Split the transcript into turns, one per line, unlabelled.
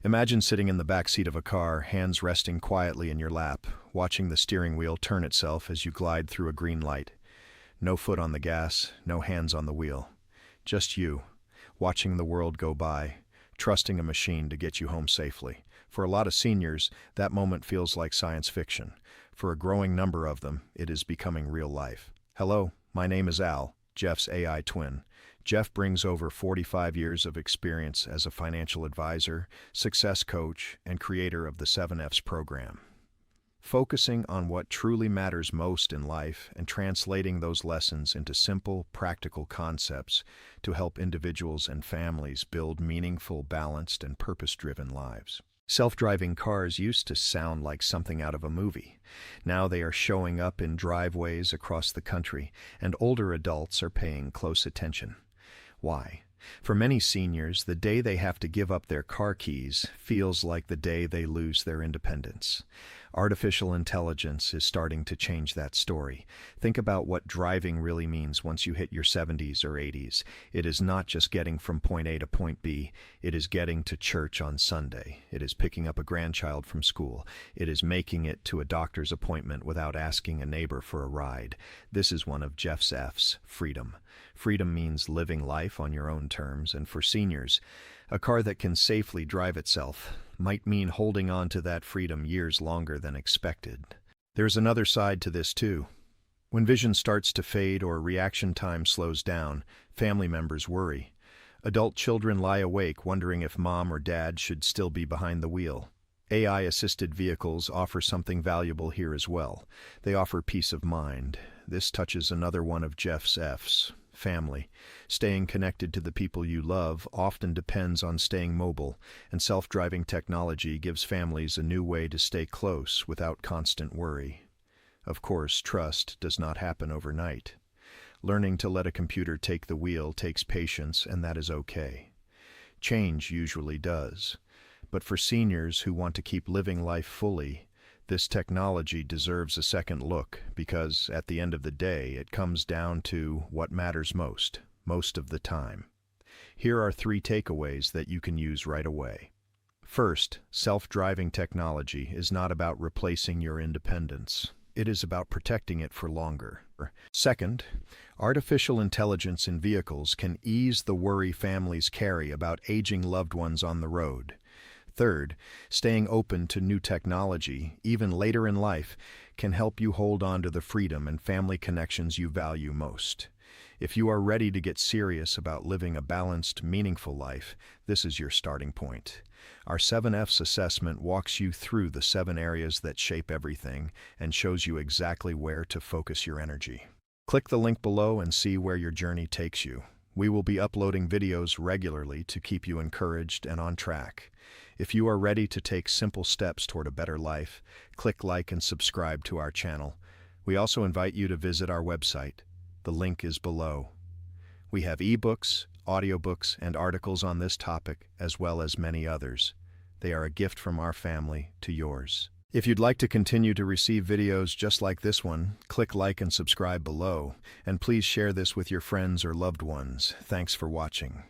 Imagine sitting in the back seat of a car, hands resting quietly in your lap, watching the steering wheel turn itself as you glide through a green light. No foot on the gas, no hands on the wheel. Just you, watching the world go by, trusting a machine to get you home safely. For a lot of seniors, that moment feels like science fiction. For a growing number of them, it is becoming real life. Hello, my name is Al, Jeff's AI twin. Jeff brings over 45 years of experience as a financial advisor, success coach, and creator of the 7Fs program. Focusing on what truly matters most in life and translating those lessons into simple, practical concepts to help individuals and families build meaningful, balanced, and purpose-driven lives. Self-driving cars used to sound like something out of a movie. Now they are showing up in driveways across the country, and older adults are paying close attention. Why? For many seniors, the day they have to give up their car keys feels like the day they lose their independence. Artificial intelligence is starting to change that story. Think about what driving really means once you hit your 70s or 80s. It is not just getting from point A to point B. It is getting to church on Sunday. It is picking up a grandchild from school. It is making it to a doctor's appointment without asking a neighbor for a ride. This is one of Jeff's F's, freedom. Freedom means living life on your own terms, and for seniors, a car that can safely drive itself might mean holding on to that freedom years longer than expected. There's another side to this too. When vision starts to fade or reaction time slows down, family members worry. Adult children lie awake wondering if mom or dad should still be behind the wheel. AI-assisted vehicles offer something valuable here as well. They offer peace of mind. This touches another one of Jeff's F's. Family. Staying connected to the people you love often depends on staying mobile, and self-driving technology gives families a new way to stay close without constant worry. Of course, trust does not happen overnight. Learning to let a computer take the wheel takes patience, and that is okay. Change usually does. But for seniors who want to keep living life fully, this technology deserves a second look because, at the end of the day, it comes down to what matters most of the time. Here are 3 takeaways that you can use right away. First, self-driving technology is not about replacing your independence. It is about protecting it for longer. Second, artificial intelligence in vehicles can ease the worry families carry about aging loved ones on the road. Third, staying open to new technology, even later in life, can help you hold on to the freedom and family connections you value most. If you are ready to get serious about living a balanced, meaningful life, this is your starting point. Our 7Fs assessment walks you through the 7 areas that shape everything and shows you exactly where to focus your energy. Click the link below and see where your journey takes you. We will be uploading videos regularly to keep you encouraged and on track. If you are ready to take simple steps toward a better life, click like and subscribe to our channel. We also invite you to visit our website. The link is below. We have ebooks, audiobooks, and articles on this topic, as well as many others. They are a gift from our family to yours. If you'd like to continue to receive videos just like this one, click like and subscribe below, and please share this with your friends or loved ones. Thanks for watching.